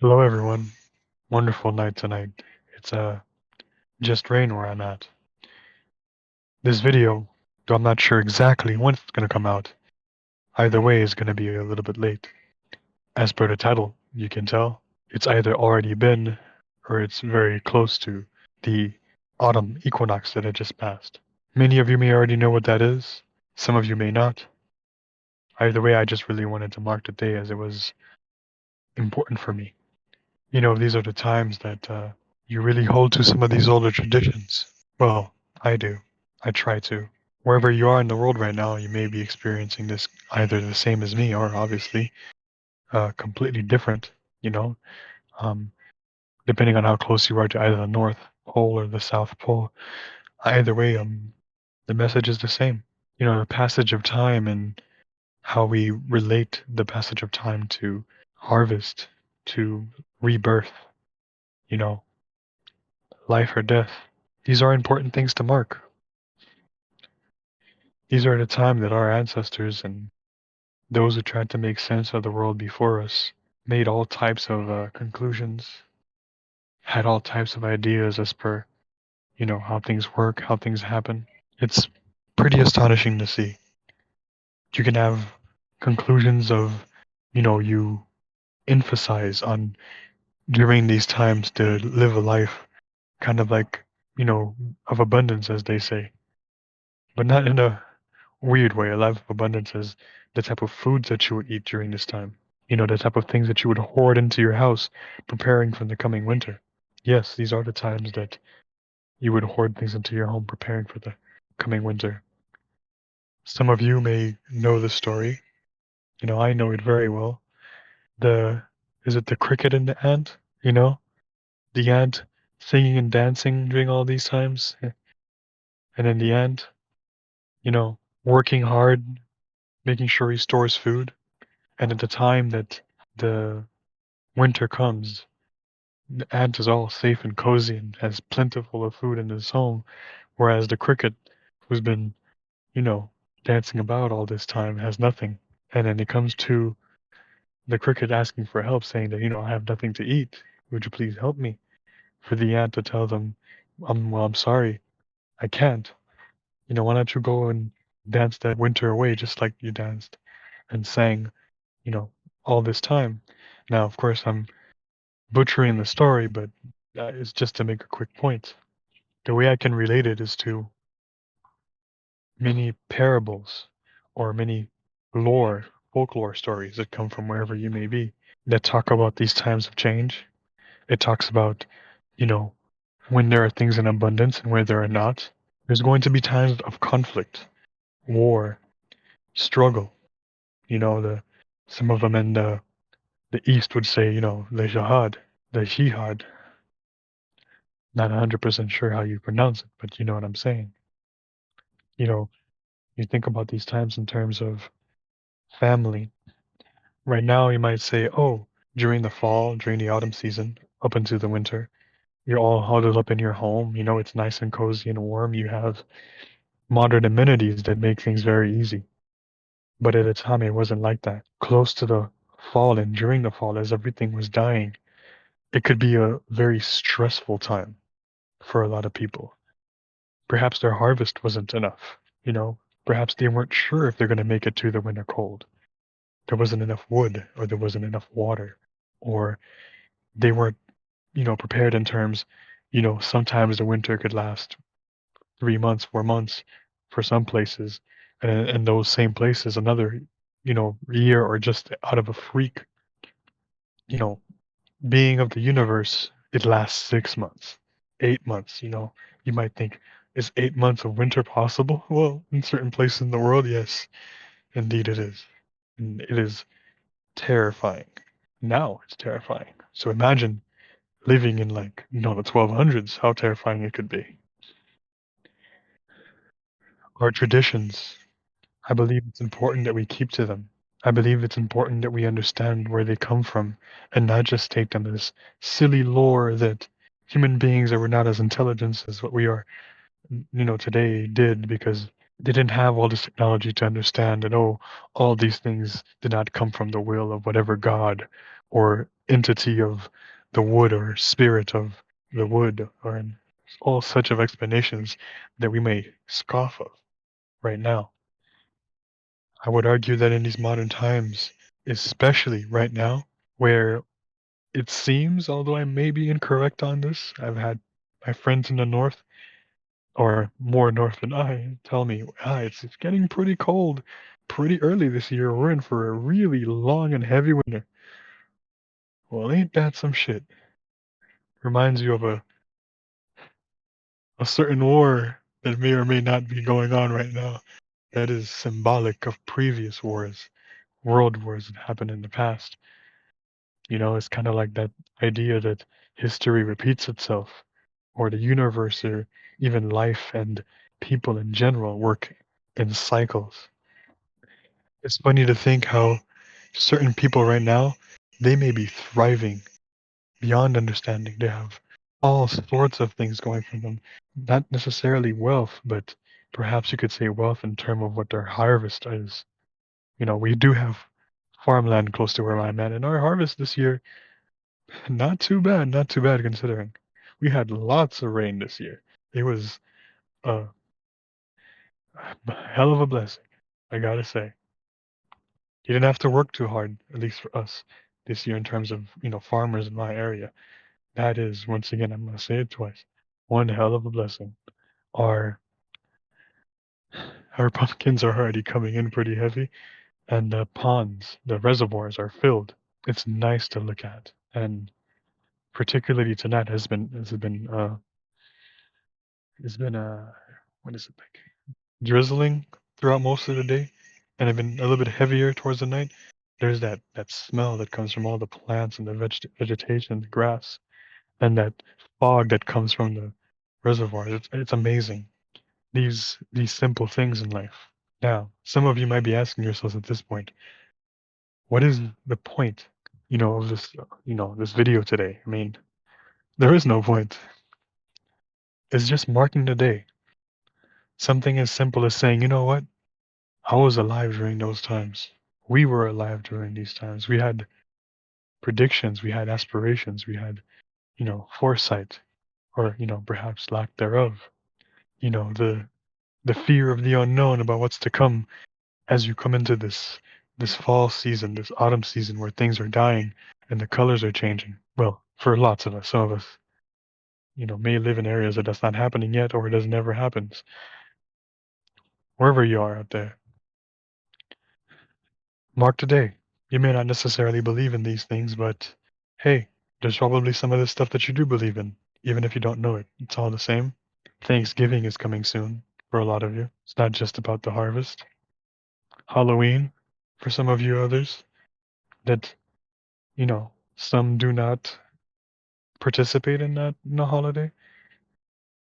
Hello, everyone. Wonderful night tonight. It's just rain where I'm at. This video, though I'm not sure exactly when it's gonna come out, either way is gonna be a little bit late. As per the title, you can tell it's either already been or it's very close to the autumn equinox that had just passed. Many of you may already know what that is. Some of you may not. Either way, I just really wanted to mark the day as it was important for me. You know, these are the times that you really hold to some of these older traditions. Well, I do. I try to. Wherever you are in the world right now, you may be experiencing this either the same as me or obviously completely different, you know, um, depending on how close you are to either the North Pole or the South Pole. Either way, the message is the same. You know, the passage of time and how we relate the passage of time to harvest, to rebirth, you know, life or death. These are important things to mark. These are the time that our ancestors and those who tried to make sense of the world before us made all types of conclusions, had all types of ideas as per, you know, how things work, how things happen. It's pretty astonishing to see. You can have conclusions of, you know, you emphasize on during these times to live a life kind of like, you know, of abundance, as they say, but not in a weird way. A life of abundance is the type of foods that you would eat during this time. You know, the type of things that you would hoard into your house, preparing for the coming winter. Yes, these are the times that you would hoard things into your home, preparing for the coming winter. Some of you may know the story. You know, I know it very well. The is it the cricket and the ant? You know, the ant singing and dancing during all these times, and then the ant, you know, working hard, making sure he stores food. And at the time that the winter comes, the ant is all safe and cozy and has plentiful of food in his home, whereas the cricket, who's been, you know, dancing about all this time, has nothing. And then it comes to the cricket asking for help, saying that, you know, I have nothing to eat. Would you please help me? For the ant to tell them, well, I'm sorry, I can't. You know, why don't you go and dance that winter away just like you danced and sang, you know, all this time? Now, of course, I'm butchering the story, but it's just to make a quick point. The way I can relate it is to many parables or many lore, folklore stories that come from wherever you may be that talk about these times of change. It talks about, you know, when there are things in abundance and where there are not. There's going to be times of conflict, war, struggle. You know, the some of them in the East would say, you know, the jihad, the jihad. Not 100% sure how you pronounce it, but you know what I'm saying. You know, you think about these times in terms of family. Right now, you might say, oh, during the fall, during the autumn season, up into the winter, you're all huddled up in your home. You know, it's nice and cozy and warm. You have modern amenities that make things very easy. But at a time, it wasn't like that. Close to the fall and during the fall, as everything was dying, it could be a very stressful time for a lot of people. Perhaps their harvest wasn't enough, you know? Perhaps they weren't sure if they're going to make it to the winter cold. There wasn't enough wood, or there wasn't enough water, or they weren't, you know, prepared in terms, you know, sometimes the winter could last 3 months, 4 months for some places, and in those same places, another, you know, year or just out of a freak, you know, being of the universe, it lasts 6 months, 8 months, you know. You might think, is 8 months of winter possible? Well, in certain places in the world, yes, indeed it is. And it is terrifying. Now it's terrifying. So imagine living in like, you know, the 1200s, how terrifying it could be. Our traditions, I believe it's important that we keep to them. I believe it's important that we understand where they come from and not just take them as silly lore that human beings that were not as intelligent as what we are, you know, today did because they didn't have all this technology to understand that, oh, all these things did not come from the will of whatever God or entity of the wood or spirit of the wood, or in all such of explanations that we may scoff of right now. I would argue that in these modern times, especially right now, where it seems, although I may be incorrect on this, I've had my friends in the north, or more north than I, tell me, it's getting pretty cold pretty early this year. We're in for a really long and heavy winter. Well, ain't that some shit? Reminds you of a certain war that may or may not be going on right now that is symbolic of previous wars, world wars that happened in the past. You know, it's kind of like that idea that history repeats itself, or the universe, or even life and people in general work in cycles. It's funny to think how certain people right now, they may be thriving beyond understanding. They have all sorts of things going for them. Not necessarily wealth, but perhaps you could say wealth in terms of what their harvest is. You know, we do have farmland close to where I'm at, and our harvest this year, not too bad considering. We had lots of rain this year. It was a hell of a blessing, I gotta say. You didn't have to work too hard, at least for us this year in terms of, farmers in my area. That is, once again, I'm gonna say it twice, one hell of a blessing. Our our pumpkins are already coming in pretty heavy, and the ponds, the reservoirs are filled. It's nice to look at, and particularly tonight has been what is it like, drizzling throughout most of the day, and have been a little bit heavier towards the night. There's that smell that comes from all the plants and the vegetation, the grass, and that fog that comes from the reservoirs. It's amazing. These simple things in life. Now, some of you might be asking yourselves at this point, what is the point, of this video today? I mean, there is no point. It's just marking the day. Something as simple as saying, you know what? I was alive during those times. We were alive during these times. We had predictions, we had aspirations, we had, foresight, or, perhaps lack thereof. The fear of the unknown about what's to come as you come into this fall season, this autumn season where things are dying and the colors are changing. Well, for lots of us, some of us, may live in areas that that's not happening yet, or it does never happens. Wherever you are out there, mark the day. You may not necessarily believe in these things, but hey, there's probably some of this stuff that you do believe in, even if you don't know it. It's all the same. Thanksgiving is coming soon for a lot of you. It's not just about the harvest. Halloween, for some of you others, that, some do not participate in that holiday.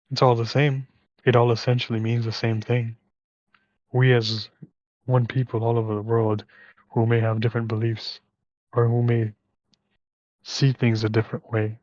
It's all the same. It all essentially means the same thing. We as one people all over the world who may have different beliefs, or who may see things a different way,